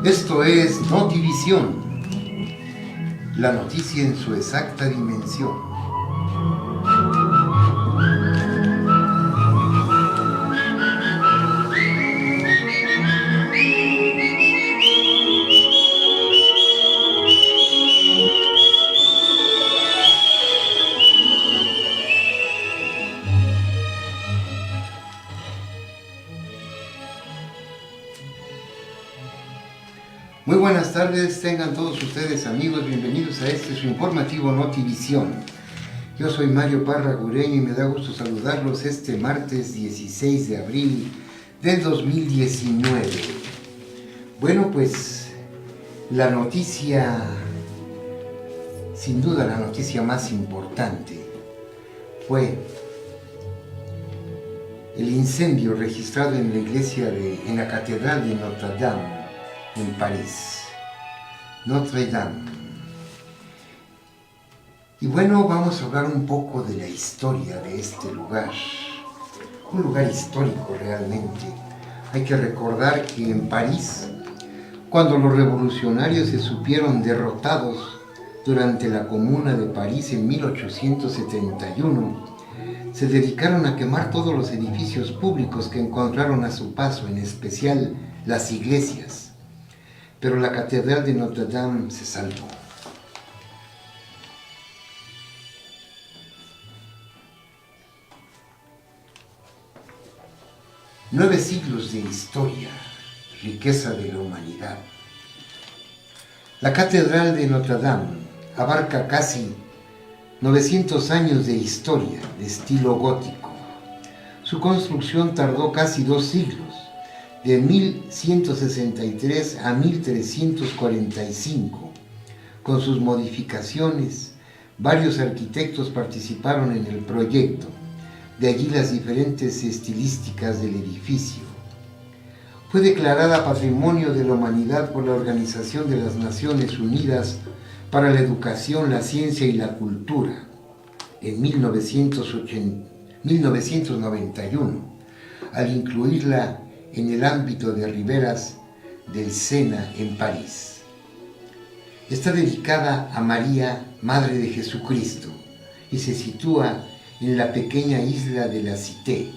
Esto es Notivisión, la noticia en su exacta dimensión. Muy buenas tardes, tengan todos ustedes amigos, bienvenidos a este su informativo Notivisión. Yo soy Mario Parra Gureño y me da gusto saludarlos este martes 16 de abril del 2019. Bueno, pues la noticia, sin duda la noticia más importante, fue el incendio registrado en la iglesia en la catedral de Notre Dame, en París, Notre Dame. Y bueno, vamos a hablar un poco de la historia de este lugar, un lugar histórico realmente. Hay que recordar que en París, cuando los revolucionarios se supieron derrotados durante la Comuna de París en 1871, se dedicaron a quemar todos los edificios públicos que encontraron a su paso, en especial las iglesias. Pero la catedral de Notre Dame se salvó. Nueve siglos de historia, riqueza de la humanidad. La catedral de Notre Dame abarca casi 900 años de historia de estilo gótico. Su construcción tardó casi 2 siglos, de 1163 a 1345, Con sus modificaciones, varios arquitectos participaron en el proyecto, de allí las diferentes estilísticas del edificio. Fue declarada Patrimonio de la Humanidad por la Organización de las Naciones Unidas para la Educación, la Ciencia y la Cultura en 1991, al incluirla en el ámbito de riberas del Sena en París. Está dedicada a María, Madre de Jesucristo, y se sitúa en la pequeña isla de la Cité,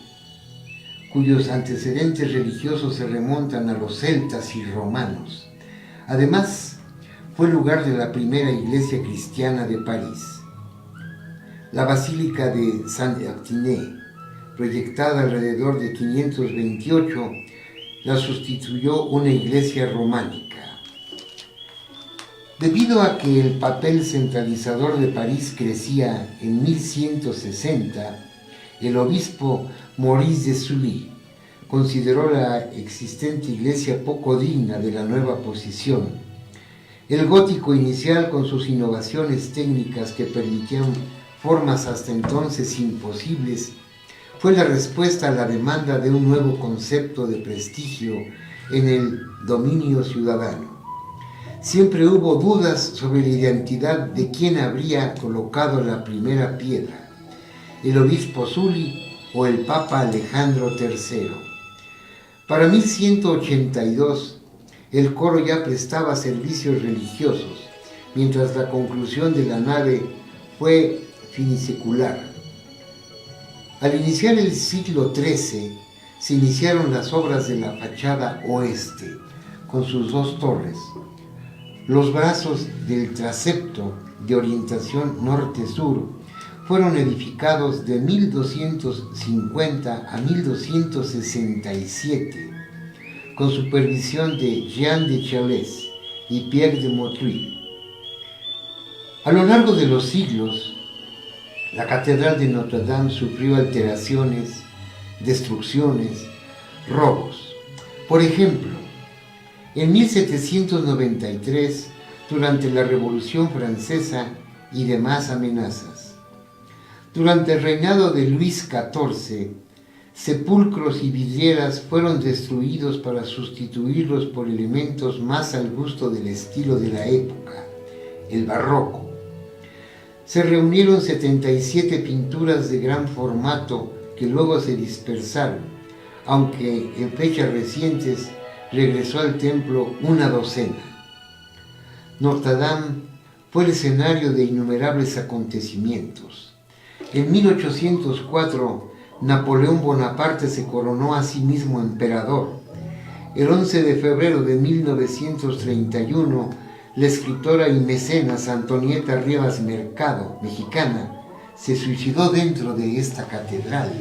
cuyos antecedentes religiosos se remontan a los celtas y romanos. Además, fue lugar de la primera iglesia cristiana de París. La Basílica de Saint-Etienne, proyectada alrededor de 528, la sustituyó una iglesia románica. Debido a que el papel centralizador de París crecía en 1160, el obispo Maurice de Sully consideró la existente iglesia poco digna de la nueva posición. El gótico inicial, con sus innovaciones técnicas que permitían formas hasta entonces imposibles, fue la respuesta a la demanda de un nuevo concepto de prestigio en el dominio ciudadano. Siempre hubo dudas sobre la identidad de quién habría colocado la primera piedra, el obispo Sully o el Papa Alejandro III. Para 1182, el coro ya prestaba servicios religiosos, mientras la conclusión de la nave fue finisecular. Al iniciar el siglo XIII, se iniciaron las obras de la fachada oeste, con sus dos torres. Los brazos del transepto de orientación norte-sur fueron edificados de 1250 a 1267, con supervisión de Jean de Chalais y Pierre de Motteuil. A lo largo de los siglos, la Catedral de Notre Dame sufrió alteraciones, destrucciones, robos. Por ejemplo, en 1793, durante la Revolución Francesa y demás amenazas. Durante el reinado de Luis XIV, sepulcros y vidrieras fueron destruidos para sustituirlos por elementos más al gusto del estilo de la época, el barroco. Se reunieron 77 pinturas de gran formato que luego se dispersaron, aunque en fechas recientes regresó al templo una docena. Notre Dame fue el escenario de innumerables acontecimientos. En 1804, Napoleón Bonaparte se coronó a sí mismo emperador. El 11 de febrero de 1931, la escritora y mecenas Antonieta Rivas Mercado, mexicana, se suicidó dentro de esta catedral.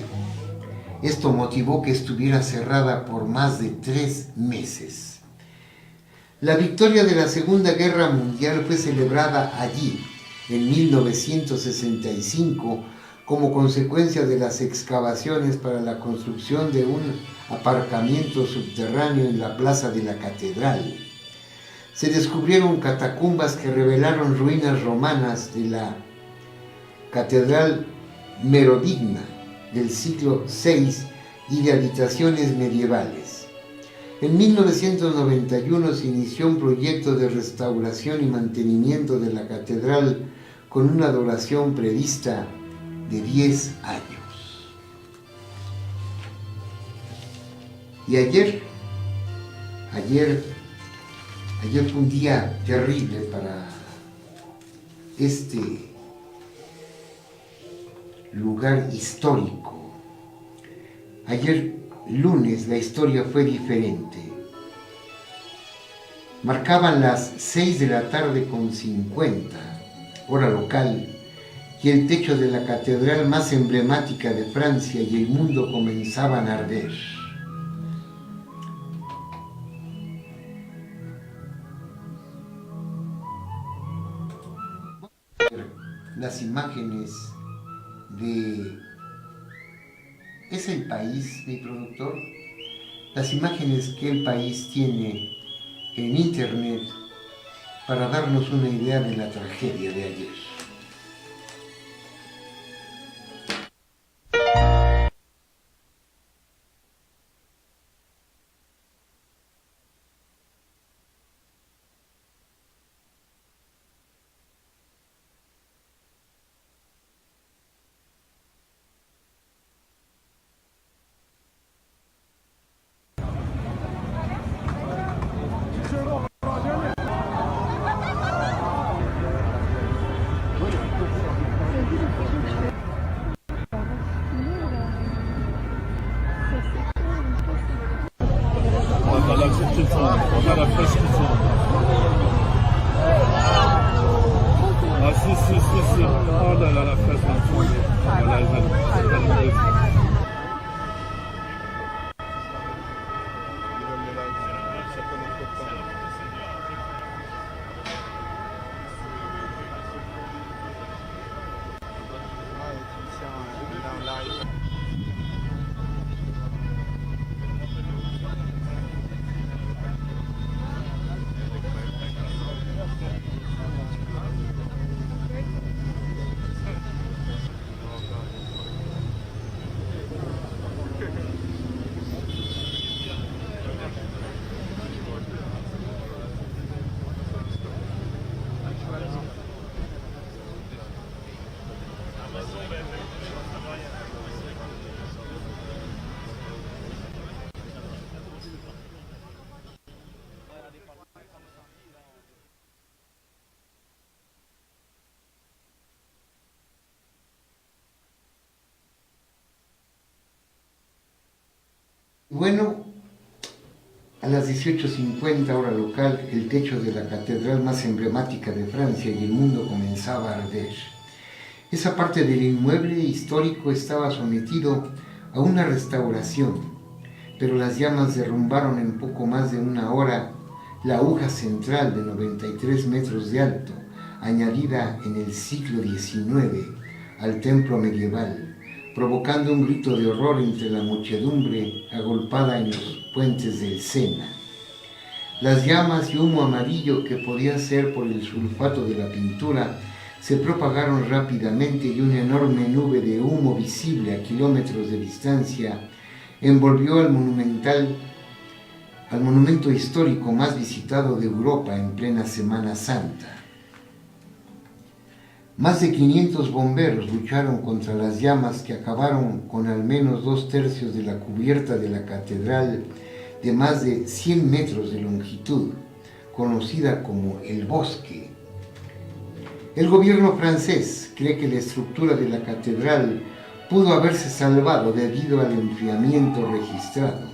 Esto motivó que estuviera cerrada por más de 3 meses. La victoria de la Segunda Guerra Mundial fue celebrada allí, en 1965, como consecuencia de las excavaciones para la construcción de un aparcamiento subterráneo en la plaza de la catedral. Se descubrieron catacumbas que revelaron ruinas romanas de la catedral merodigna del siglo VI y de habitaciones medievales. En 1991 se inició un proyecto de restauración y mantenimiento de la catedral con una duración prevista de 10 años. Y ayer fue un día terrible para este lugar histórico. Ayer lunes la historia fue diferente. Marcaban las 6 de la tarde con 50, hora local, y el techo de la catedral más emblemática de Francia y el mundo comenzaban a arder. Las imágenes de... ¿Es El País, mi productor? Las imágenes que El País tiene en internet para darnos una idea de la tragedia de ayer. Dans la petite zone, on a la presque zone. Ah si. Oh là là, la fraise zone. Voilà, elle va. Bueno, a las 18:50 hora local, el techo de la catedral más emblemática de Francia y el mundo comenzaba a arder. Esa parte del inmueble histórico estaba sometido a una restauración, pero las llamas derrumbaron en poco más de una hora la aguja central de 93 metros de alto, añadida en el siglo XIX al templo medieval, provocando un grito de horror entre la muchedumbre agolpada en los puentes del Sena. Las llamas y humo amarillo, que podía ser por el sulfato de la pintura, se propagaron rápidamente y una enorme nube de humo visible a kilómetros de distancia envolvió al monumento histórico más visitado de Europa en plena Semana Santa. Más de 500 bomberos lucharon contra las llamas que acabaron con al menos 2/3 de la cubierta de la catedral de más de 100 metros de longitud, conocida como el Bosque. El gobierno francés cree que la estructura de la catedral pudo haberse salvado debido al enfriamiento registrado.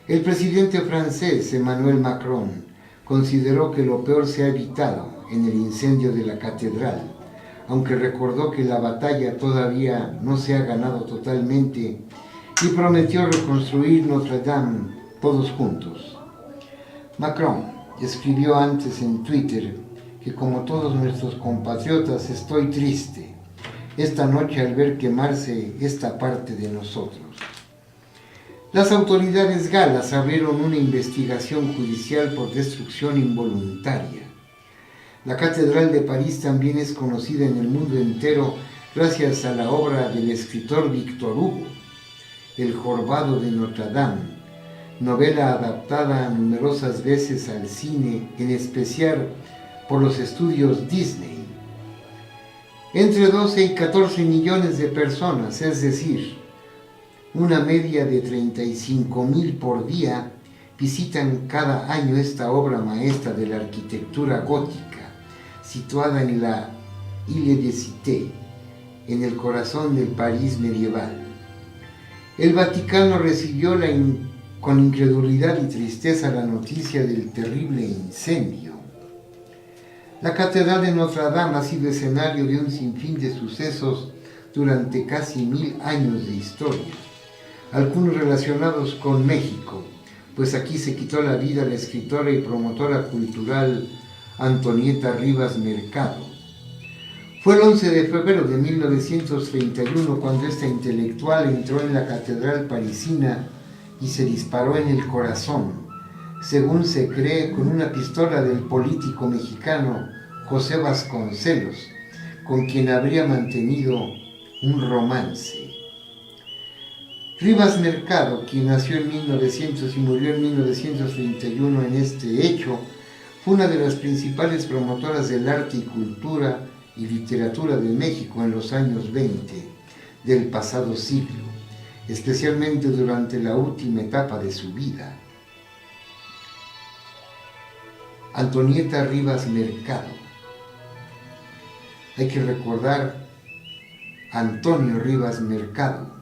El presidente francés Emmanuel Macron consideró que lo peor se ha evitado en el incendio de la catedral, aunque recordó que la batalla todavía no se ha ganado totalmente y prometió reconstruir Notre Dame todos juntos. Macron escribió antes en Twitter que, como todos nuestros compatriotas, estoy triste esta noche al ver quemarse esta parte de nosotros. Las autoridades galas abrieron una investigación judicial por destrucción involuntaria. La Catedral de París también es conocida en el mundo entero gracias a la obra del escritor Victor Hugo, El Jorobado de Notre Dame, novela adaptada numerosas veces al cine, en especial por los estudios Disney. Entre 12 y 14 millones de personas, es decir, una media de 35.000 por día, visitan cada año esta obra maestra de la arquitectura gótica, situada en la Ile de Cité, en el corazón del París medieval. El Vaticano recibió con incredulidad y tristeza la noticia del terrible incendio. La Catedral de Notre Dame ha sido escenario de un sinfín de sucesos durante casi 1000 años de historia, algunos relacionados con México, pues aquí se quitó la vida la escritora y promotora cultural Antonieta Rivas Mercado. Fue el 11 de febrero de 1931 cuando esta intelectual entró en la catedral parisina y se disparó en el corazón, según se cree, con una pistola del político mexicano José Vasconcelos, con quien habría mantenido un romance. Rivas Mercado, quien nació en 1900 y murió en 1931 en este hecho, fue una de las principales promotoras del arte y cultura y literatura de México en los años 20 del pasado siglo, especialmente durante la última etapa de su vida. Antonieta Rivas Mercado. Hay que recordar a Antonio Rivas Mercado,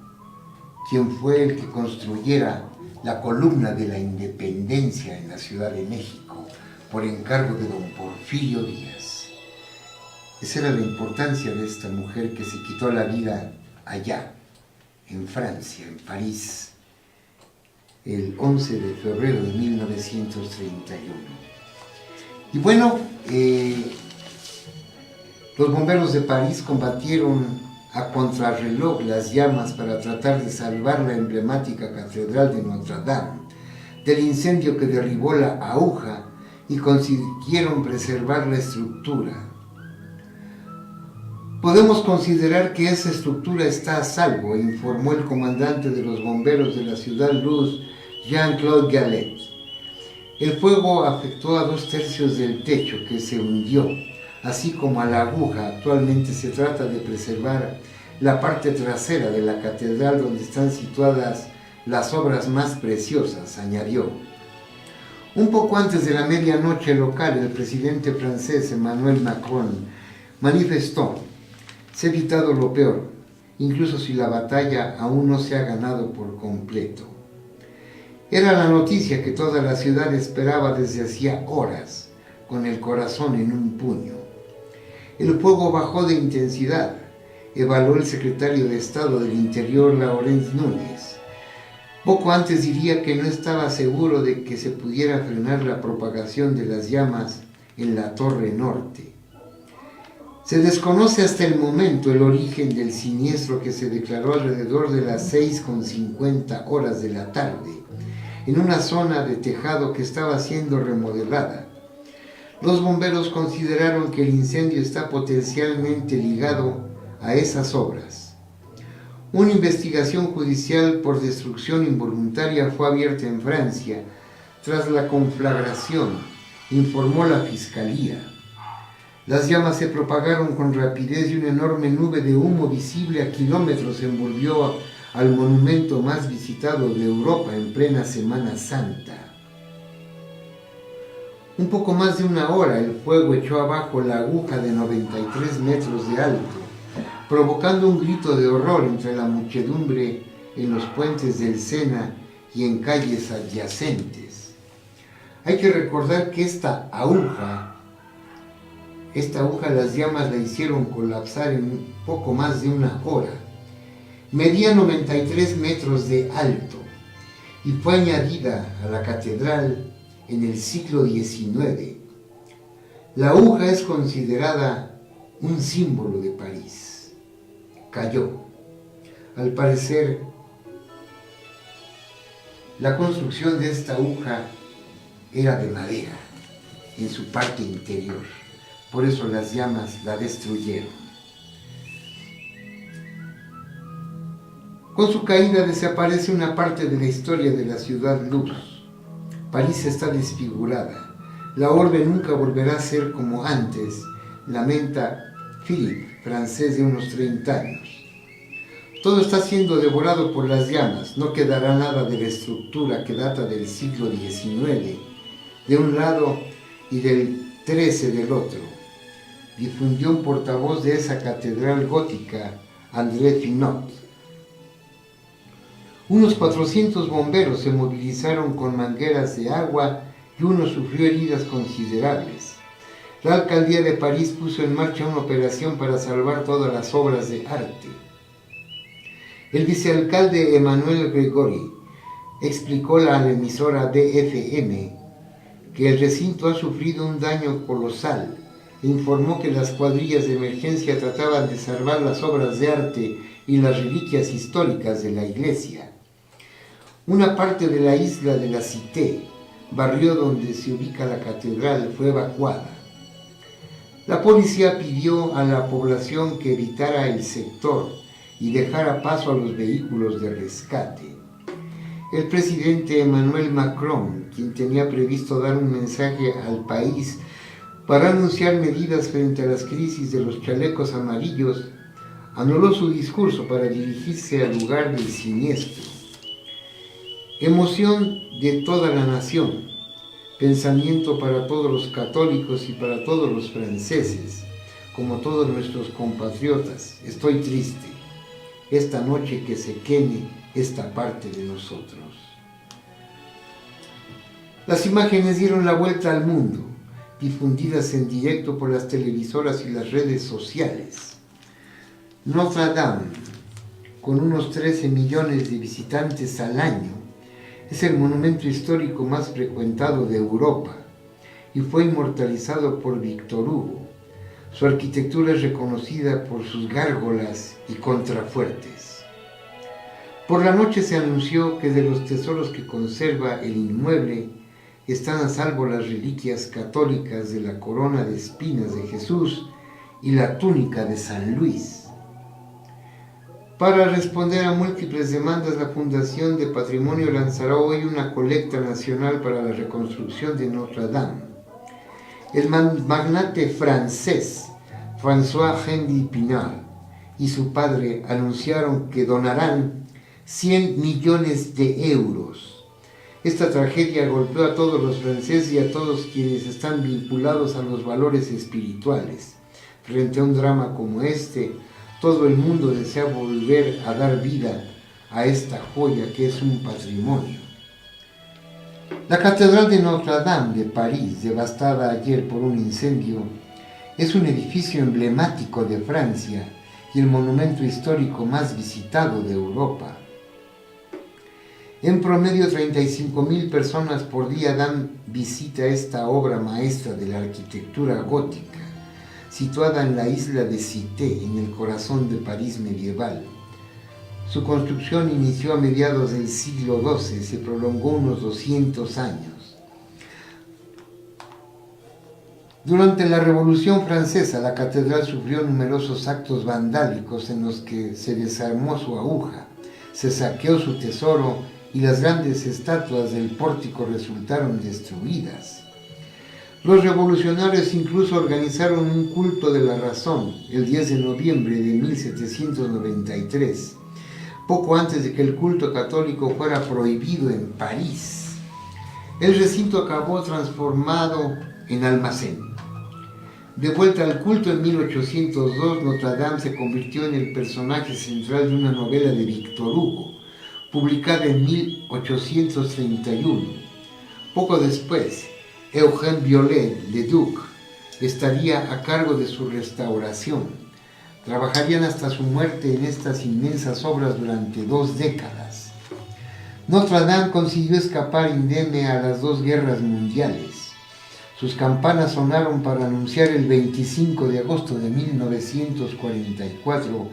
quien fue el que construyera la columna de la Independencia en la Ciudad de México por encargo de don Porfirio Díaz. Esa era la importancia de esta mujer que se quitó la vida allá, en Francia, en París, el 11 de febrero de 1931. Y bueno, los bomberos de París combatieron a contrarreloj las llamas para tratar de salvar la emblemática Catedral de Notre Dame del incendio que derribó la aguja y consiguieron preservar la estructura. Podemos considerar que esa estructura está a salvo, informó el comandante de los bomberos de la ciudad Luz, Jean-Claude Gallet. El fuego afectó a 2/3 del techo, que se hundió, así como a la aguja. Actualmente se trata de preservar la parte trasera de la catedral donde están situadas las obras más preciosas, añadió. Un poco antes de la medianoche local, el presidente francés Emmanuel Macron manifestó: "Se ha evitado lo peor, incluso si la batalla aún no se ha ganado por completo". Era la noticia que toda la ciudad esperaba desde hacía horas, con el corazón en un puño. El fuego bajó de intensidad, evaluó el secretario de Estado del Interior, Laurent Núñez. Poco antes diría que no estaba seguro de que se pudiera frenar la propagación de las llamas en la Torre Norte. Se desconoce hasta el momento el origen del siniestro, que se declaró alrededor de las 6:50 horas de la tarde, en una zona de tejado que estaba siendo remodelada. Los bomberos consideraron que el incendio está potencialmente ligado a esas obras. Una investigación judicial por destrucción involuntaria fue abierta en Francia tras la conflagración, informó la Fiscalía. Las llamas se propagaron con rapidez y una enorme nube de humo visible a kilómetros envolvió al monumento más visitado de Europa en plena Semana Santa. Un poco más de una hora el fuego echó abajo la aguja de 93 metros de alto, provocando un grito de horror entre la muchedumbre en los puentes del Sena y en calles adyacentes. Hay que recordar que esta aguja las llamas la hicieron colapsar en poco más de una hora. Medía 93 metros de alto y fue añadida a la catedral en el siglo XIX. La aguja es considerada un símbolo de París. Cayó. Al parecer, la construcción de esta aguja era de madera en su parte interior. Por eso las llamas la destruyeron. Con su caída desaparece una parte de la historia de la ciudad Luz. París está desfigurada. La orbe nunca volverá a ser como antes, lamenta Philippe, francés de unos 30 años. Todo está siendo devorado por las llamas. No quedará nada de la estructura que data del siglo XIX, de un lado, y del XIII del otro, difundió un portavoz de esa catedral gótica, André Finot. Unos 400 bomberos se movilizaron con mangueras de agua y uno sufrió heridas considerables. La alcaldía de París puso en marcha una operación para salvar todas las obras de arte. El vicealcalde Emmanuel Grégory explicó a la emisora DFM que el recinto ha sufrido un daño colosal e informó que las cuadrillas de emergencia trataban de salvar las obras de arte y las reliquias históricas de la iglesia. Una parte de la isla de la Cité barrio donde se ubica la catedral, fue evacuada. La policía pidió a la población que evitara el sector y dejara paso a los vehículos de rescate. El presidente Emmanuel Macron, quien tenía previsto dar un mensaje al país para anunciar medidas frente a las crisis de los chalecos amarillos, anuló su discurso para dirigirse al lugar del siniestro. Emoción de toda la nación, pensamiento para todos los católicos y para todos los franceses, como todos nuestros compatriotas. Estoy triste. Esta noche que se queme esta parte de nosotros. Las imágenes dieron la vuelta al mundo, difundidas en directo por las televisoras y las redes sociales. Notre Dame, con unos 13 millones de visitantes al año, es el monumento histórico más frecuentado de Europa y fue inmortalizado por Víctor Hugo. Su arquitectura es reconocida por sus gárgolas y contrafuertes. Por la noche se anunció que de los tesoros que conserva el inmueble están a salvo las reliquias católicas de la corona de espinas de Jesús y la túnica de San Luis. Para responder a múltiples demandas, la Fundación de Patrimonio lanzará hoy una colecta nacional para la reconstrucción de Notre Dame. El magnate francés François-Henri Pinault y su padre anunciaron que donarán 100 millones de euros. Esta tragedia golpeó a todos los franceses y a todos quienes están vinculados a los valores espirituales. Frente a un drama como este, todo el mundo desea volver a dar vida a esta joya que es un patrimonio. La Catedral de Notre Dame de París, devastada ayer por un incendio, es un edificio emblemático de Francia y el monumento histórico más visitado de Europa. En promedio, 35.000 personas por día dan visita a esta obra maestra de la arquitectura gótica, situada en la isla de Cité, en el corazón de París medieval. Su construcción inició a mediados del siglo XII y se prolongó unos 200 años. Durante la Revolución Francesa, la catedral sufrió numerosos actos vandálicos en los que se desarmó su aguja, se saqueó su tesoro y las grandes estatuas del pórtico resultaron destruidas. Los revolucionarios incluso organizaron un culto de la razón el 10 de noviembre de 1793, poco antes de que el culto católico fuera prohibido en París. El recinto acabó transformado en almacén. De vuelta al culto en 1802, Notre Dame se convirtió en el personaje central de una novela de Víctor Hugo, publicada en 1831. Poco después, Eugène Viollet-le-Duc estaría a cargo de su restauración. Trabajarían hasta su muerte en estas inmensas obras durante 2 décadas. Notre Dame consiguió escapar indemne a las 2 guerras mundiales. Sus campanas sonaron para anunciar el 25 de agosto de 1944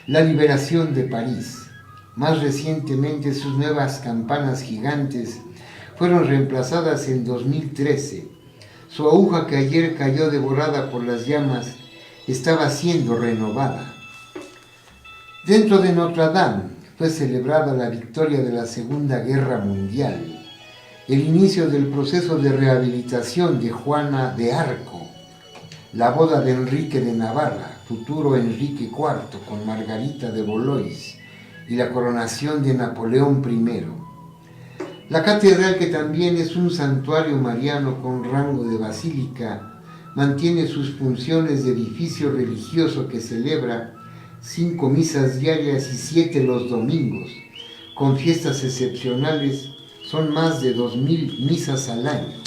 la liberación de París. Más recientemente, sus nuevas campanas gigantes fueron reemplazadas en 2013. Su aguja, que ayer cayó devorada por las llamas, estaba siendo renovada. Dentro de Notre Dame fue celebrada la victoria de la Segunda Guerra Mundial, el inicio del proceso de rehabilitación de Juana de Arco, la boda de Enrique de Navarra, futuro Enrique IV, con Margarita de Valois, y la coronación de Napoleón I. La catedral, que también es un santuario mariano con rango de basílica, mantiene sus funciones de edificio religioso que celebra 5 misas diarias y 7 los domingos. Con fiestas excepcionales son más de 2.000 misas al año.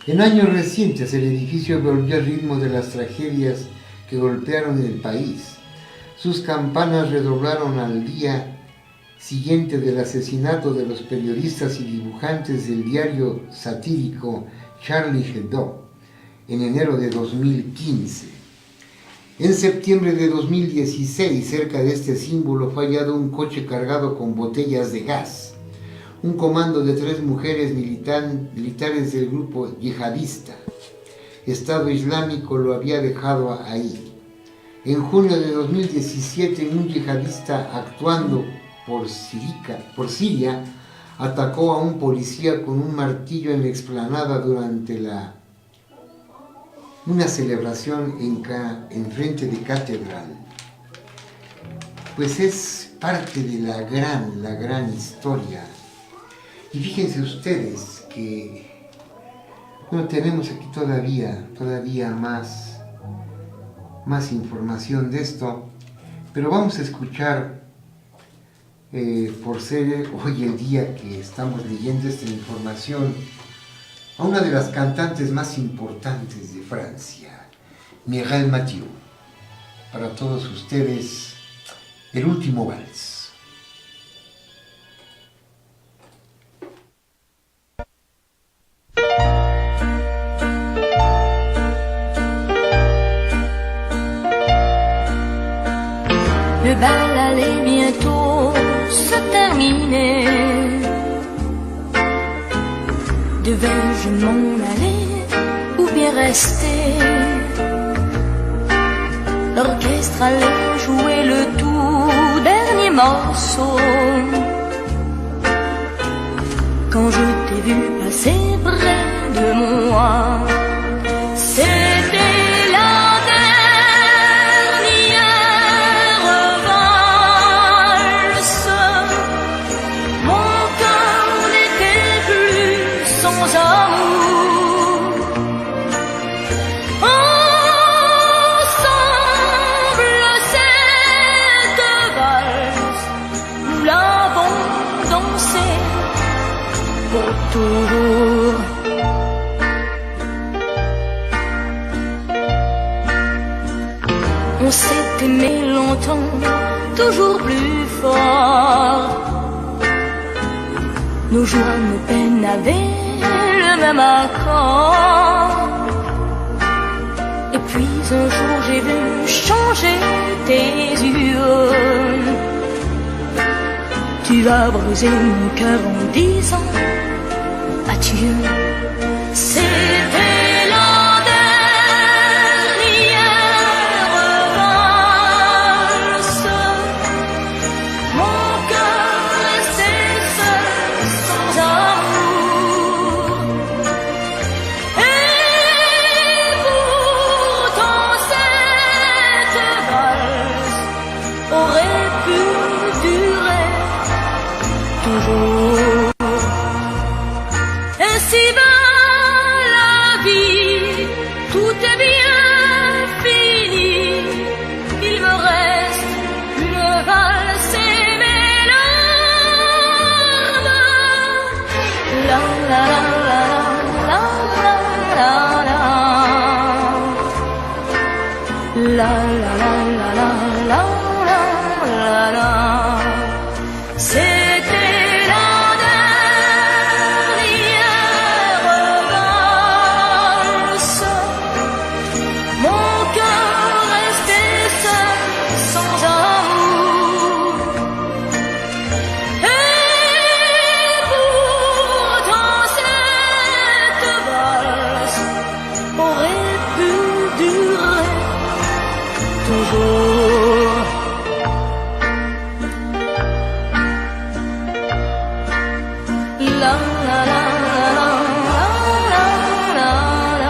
En años recientes el edificio volvió al ritmo de las tragedias que golpearon el país. Sus campanas redoblaron al día siguiente del asesinato de los periodistas y dibujantes del diario satírico Charlie Hebdo en enero de 2015. En septiembre de 2016, cerca de este símbolo, fue hallado un coche cargado con botellas de gas. un comando de 3 mujeres militares del grupo yihadista. Estado Islámico lo había dejado ahí. En junio de 2017, un yihadista actuando por Siria atacó a un policía con un martillo en la explanada durante una celebración en frente de catedral. Pues es parte de la gran historia. Y fíjense ustedes que tenemos aquí todavía más información de esto, pero vamos a escuchar, por ser hoy el día que estamos leyendo esta información, a una de las cantantes más importantes de Francia, Mireille Mathieu. Para todos ustedes, El último vals. Le bal allait bientôt se terminer. Devais-je m'en aller ou bien rester? L'orchestre allait jouer le tout dernier morceau. Quand je t'ai vu passer près de moi, c'était la dernière valse. Mon cœur n'était plus sans amour. Ensemble, cette valse, nous l'avons dansée pour toujours. On s'est aimé longtemps, toujours plus fort. Nos joies, nos peines avaient le même accord. Et puis un jour j'ai vu changer tes yeux. Tu as brisé mon cœur en disant adieu. C'était la dernière valse. Mon cœur restait seul sans amour. Et pourtant cette valse aurait pu durer toujours. Ainsi va la vie, tout est bien fini. Il me reste une valse et mes larmes. La la la la la la la la la la la la la la. C'était la dernière valse. Mon cœur restait seul sans amour. Et pourtant cette valse aurait pu durer toujours. La la la la la la la.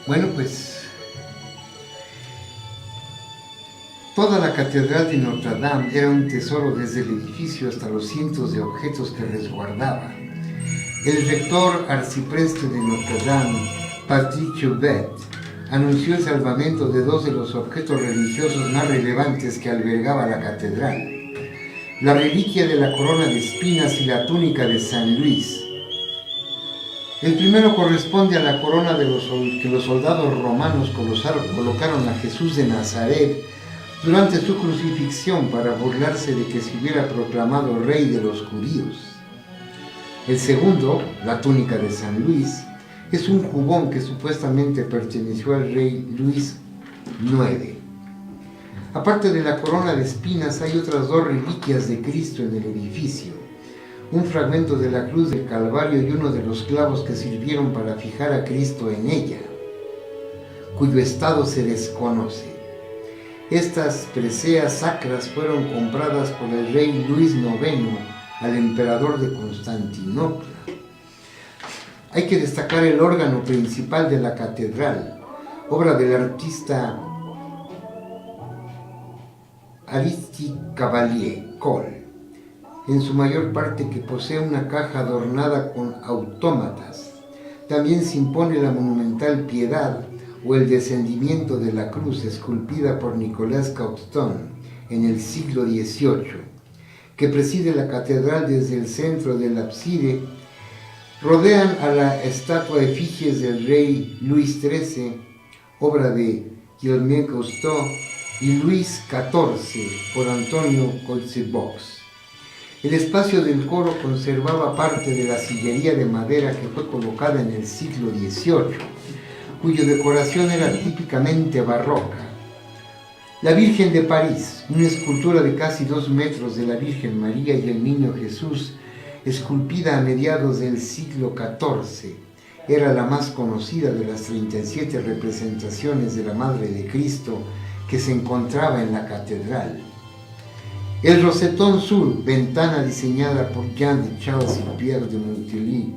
Bueno, pues toda la catedral de Notre Dame era un tesoro desde el edificio hasta los cientos de objetos que resguardaba. El rector arcipreste de Notre Dame, Patrick Chauvet, anunció el salvamento de 2 de los objetos religiosos más relevantes que albergaba la catedral: la reliquia de la corona de espinas y la túnica de San Luis. El primero corresponde a la corona que los soldados romanos colocaron a Jesús de Nazaret durante su crucifixión para burlarse de que se hubiera proclamado rey de los judíos. El segundo, la túnica de San Luis, es un jubón que supuestamente perteneció al rey Luis IX. Aparte de la corona de espinas, hay otras dos reliquias de Cristo en el edificio: un fragmento de la cruz del Calvario y uno de los clavos que sirvieron para fijar a Cristo en ella, cuyo estado se desconoce. Estas preseas sacras fueron compradas por el rey Luis IX al emperador de Constantinopla. Hay que destacar el órgano principal de la catedral, obra del artista Aristide Cavalier-Coll, en su mayor parte, que posee una caja adornada con autómatas. También se impone la monumental Piedad o el descendimiento de la cruz, esculpida por Nicolas Cousteau en el siglo XVIII, que preside la catedral desde el centro del ábside. Rodean a la estatua efigies del rey Luis XIII, obra de Guillaume Cousteau, y Luis XIV por Antonio Coixebox. El espacio del coro conservaba parte de la sillería de madera que fue colocada en el siglo XVIII, cuya decoración era típicamente barroca. La Virgen de París, una escultura de casi 2 metros de la Virgen María y el Niño Jesús, esculpida a mediados del siglo XIV, era la más conocida de las 37 representaciones de la Madre de Cristo que se encontraba en la catedral. El rosetón sur, ventana diseñada por Jean de Charles y Pierre de Montilly,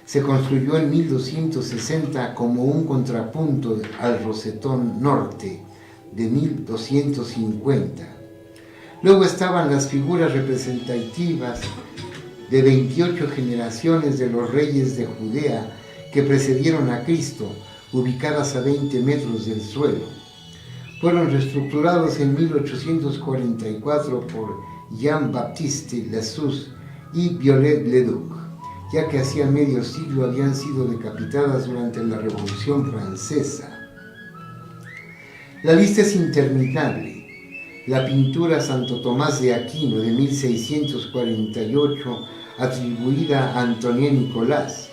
se construyó en 1260 como un contrapunto al rosetón norte de 1250. Luego estaban las figuras representativas de 28 generaciones de los reyes de Judea que precedieron a Cristo, ubicadas a 20 metros del suelo. Fueron reestructurados en 1844 por Jean-Baptiste Lassus y Viollet-le-Duc, ya que hacía medio siglo habían sido decapitadas durante la Revolución Francesa. La lista es interminable. La pintura Santo Tomás de Aquino de 1648, atribuida a Antoine Nicolas,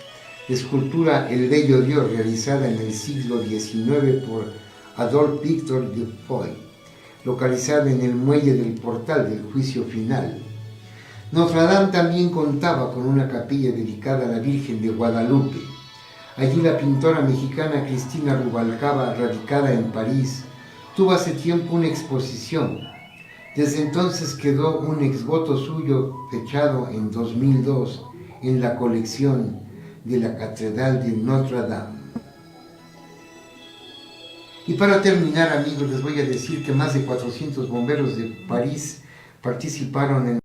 escultura El Bello Dios, realizada en el siglo XIX por Adolphe Victor Dufoy, localizada en el muelle del portal del juicio final. Notre Dame también contaba con una capilla dedicada a la Virgen de Guadalupe. Allí la pintora mexicana Cristina Rubalcaba, radicada en París, tuvo hace tiempo una exposición. Desde entonces quedó un exvoto suyo fechado en 2002 en la colección de la Catedral de Notre Dame. Y para terminar, amigos, les voy a decir que más de 400 bomberos de París participaron en